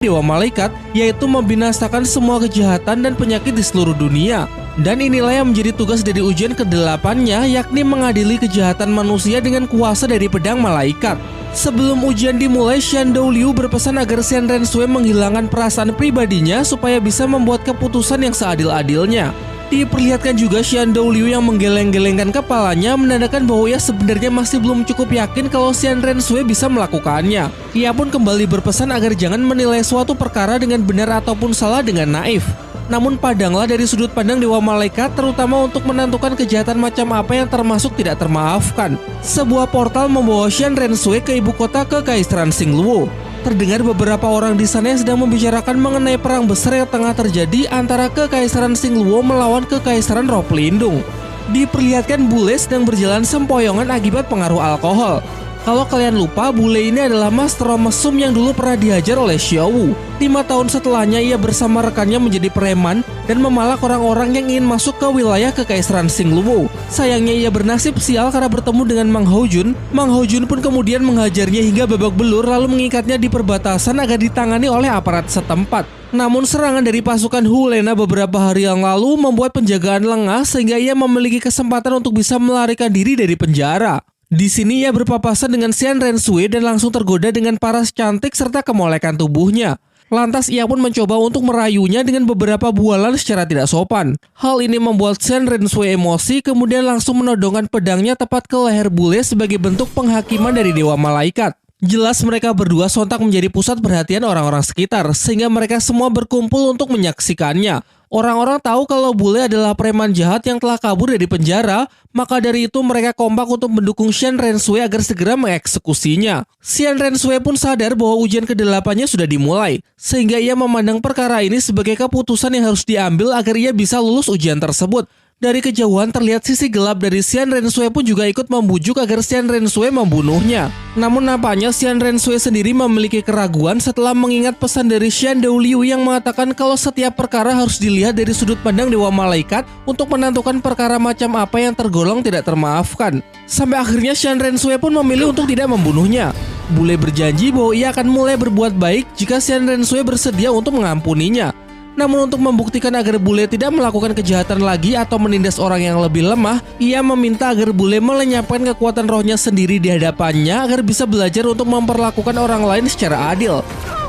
Dewa Malaikat, yaitu membinasakan semua kejahatan dan penyakit di seluruh dunia. Dan inilah yang menjadi tugas dari ujian ke-8-nya, yakni mengadili kejahatan manusia dengan kuasa dari pedang malaikat. Sebelum ujian dimulai, Xiandou Liu berpesan agar Xian Renshui menghilangkan perasaan pribadinya supaya bisa membuat keputusan yang seadil-adilnya. Diperlihatkan juga Xiandou Liu yang menggeleng-gelengkan kepalanya, menandakan bahwa ia sebenarnya masih belum cukup yakin kalau Xian Renshui bisa melakukannya. Ia pun kembali berpesan agar jangan menilai suatu perkara dengan benar ataupun salah dengan naif. Namun pandanglah dari sudut pandang Dewa Malaikat, terutama untuk menentukan kejahatan macam apa yang termasuk tidak termaafkan. Sebuah portal membawa Xian Renshui ke ibu kota Kekaisaran Xingluo. Terdengar beberapa orang di sana yang sedang membicarakan mengenai perang besar yang tengah terjadi antara Kekaisaran Xingluo melawan Kekaisaran Roh Pelindung. Diperlihatkan bule sedang berjalan sempoyongan akibat pengaruh alkohol. Kalau kalian lupa, bule ini adalah Master Mesum yang dulu pernah dihajar oleh Xiao Wu. 5 tahun setelahnya ia bersama rekannya menjadi preman dan memalak orang-orang yang ingin masuk ke wilayah Kekaisaran Xingluo. Sayangnya ia bernasib sial karena bertemu dengan Mang Houjun. Mang Houjun pun kemudian menghajarnya hingga babak belur lalu mengikatnya di perbatasan agar ditangani oleh aparat setempat. Namun serangan dari pasukan Hu Lena beberapa hari yang lalu membuat penjagaan lengah sehingga ia memiliki kesempatan untuk bisa melarikan diri dari penjara. Di sini ia berpapasan dengan Xian Renshui dan langsung tergoda dengan paras cantik serta kemolekan tubuhnya. Lantas ia pun mencoba untuk merayunya dengan beberapa bualan secara tidak sopan. Hal ini membuat Xian Renshui emosi, kemudian langsung menodongkan pedangnya tepat ke leher bule sebagai bentuk penghakiman dari Dewa Malaikat. Jelas mereka berdua sontak menjadi pusat perhatian orang-orang sekitar, sehingga mereka semua berkumpul untuk menyaksikannya. Orang-orang tahu kalau bule adalah preman jahat yang telah kabur dari penjara, maka dari itu mereka kompak untuk mendukung Xian Renshui agar segera mengeksekusinya. Xian Renshui pun sadar bahwa ujian ke-8-nya sudah dimulai, sehingga ia memandang perkara ini sebagai keputusan yang harus diambil agar ia bisa lulus ujian tersebut. Dari kejauhan terlihat sisi gelap dari Xian Renshui pun juga ikut membujuk agar Xian Renshui membunuhnya. Namun nampaknya Xian Renshui sendiri memiliki keraguan setelah mengingat pesan dari Xiandou Liu yang mengatakan kalau setiap perkara harus dilihat dari sudut pandang Dewa Malaikat untuk menentukan perkara macam apa yang tergolong tidak termaafkan. Sampai akhirnya Xian Renshui pun memilih untuk tidak membunuhnya. Bule berjanji bahwa ia akan mulai berbuat baik jika Xian Renshui bersedia untuk mengampuninya. Namun untuk membuktikan agar bule tidak melakukan kejahatan lagi atau menindas orang yang lebih lemah, ia meminta agar bule melenyapkan kekuatan rohnya sendiri di hadapannya agar bisa belajar untuk memperlakukan orang lain secara adil.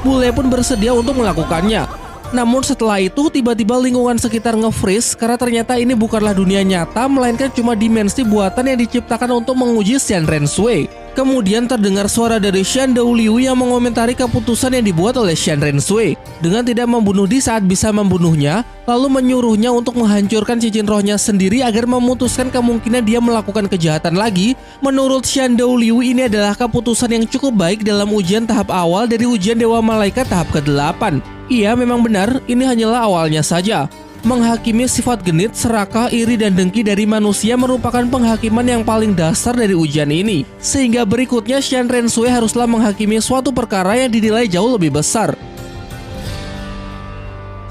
Bule pun bersedia untuk melakukannya. Namun setelah itu tiba-tiba lingkungan sekitar nge-freeze karena ternyata ini bukanlah dunia nyata melainkan cuma dimensi buatan yang diciptakan untuk menguji Xian Renshui. Kemudian terdengar suara dari Xiandou Liu yang mengomentari keputusan yang dibuat oleh Xian Renshui. Dengan tidak membunuh di saat bisa membunuhnya, lalu menyuruhnya untuk menghancurkan cincin rohnya sendiri agar memutuskan kemungkinan dia melakukan kejahatan lagi. Menurut Xiandou Liu ini adalah keputusan yang cukup baik dalam ujian tahap awal dari ujian Dewa Malaikat tahap ke-8. Iya, memang benar, ini hanyalah awalnya saja. Menghakimi sifat genit, serakah, iri, dan dengki dari manusia merupakan penghakiman yang paling dasar dari ujian ini. Sehingga berikutnya Xian Renshui haruslah menghakimi suatu perkara yang dinilai jauh lebih besar.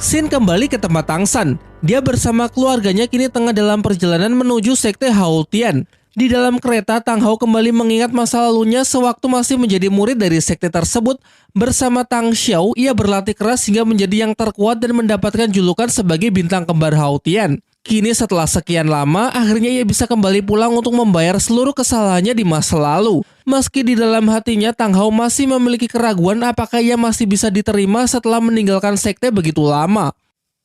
Xin kembali ke tempat Tang San. Dia bersama keluarganya kini tengah dalam perjalanan menuju sekte Hao Tian. Di dalam kereta, Tang Hao kembali mengingat masa lalunya sewaktu masih menjadi murid dari sekte tersebut. Bersama Tang Xiao, ia berlatih keras hingga menjadi yang terkuat dan mendapatkan julukan sebagai bintang kembar Hao Tian. Kini setelah sekian lama, akhirnya ia bisa kembali pulang untuk membayar seluruh kesalahannya di masa lalu. Meski di dalam hatinya, Tang Hao masih memiliki keraguan apakah ia masih bisa diterima setelah meninggalkan sekte begitu lama.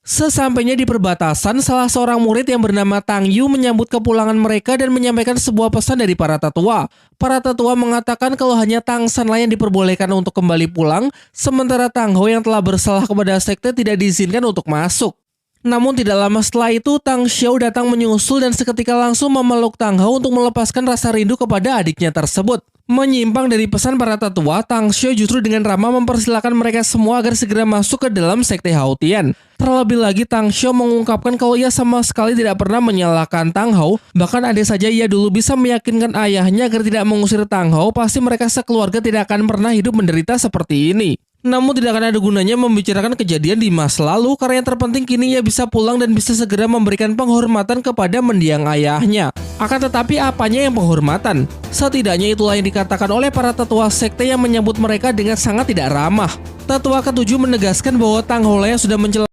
Sesampainya di perbatasan, salah seorang murid yang bernama Tang Yu menyambut kepulangan mereka dan menyampaikan sebuah pesan dari para tetua. Para tetua mengatakan kalau hanya Tang San lah yang diperbolehkan untuk kembali pulang, sementara Tang Hao yang telah bersalah kepada sekte tidak diizinkan untuk masuk. Namun tidak lama setelah itu, Tang Xiao datang menyusul dan seketika langsung memeluk Tang Hao untuk melepaskan rasa rindu kepada adiknya tersebut. Menyimpang dari pesan para tetua, Tang Xiao justru dengan ramah mempersilahkan mereka semua agar segera masuk ke dalam sekte Hao Tian. Terlebih lagi, Tang Xiao mengungkapkan kalau ia sama sekali tidak pernah menyalahkan Tang Hao. Bahkan andai saja ia dulu bisa meyakinkan ayahnya agar tidak mengusir Tang Hao, pasti mereka sekeluarga tidak akan pernah hidup menderita seperti ini. Namun tidak akan ada gunanya membicarakan kejadian di masa lalu karena yang terpenting kini ia bisa pulang dan bisa segera memberikan penghormatan kepada mendiang ayahnya. Akan tetapi apanya yang penghormatan? Setidaknya itulah yang dikatakan oleh para tetua sekte yang menyambut mereka dengan sangat tidak ramah. Tetua ketujuh menegaskan bahwa Tang Holayan sudah mencela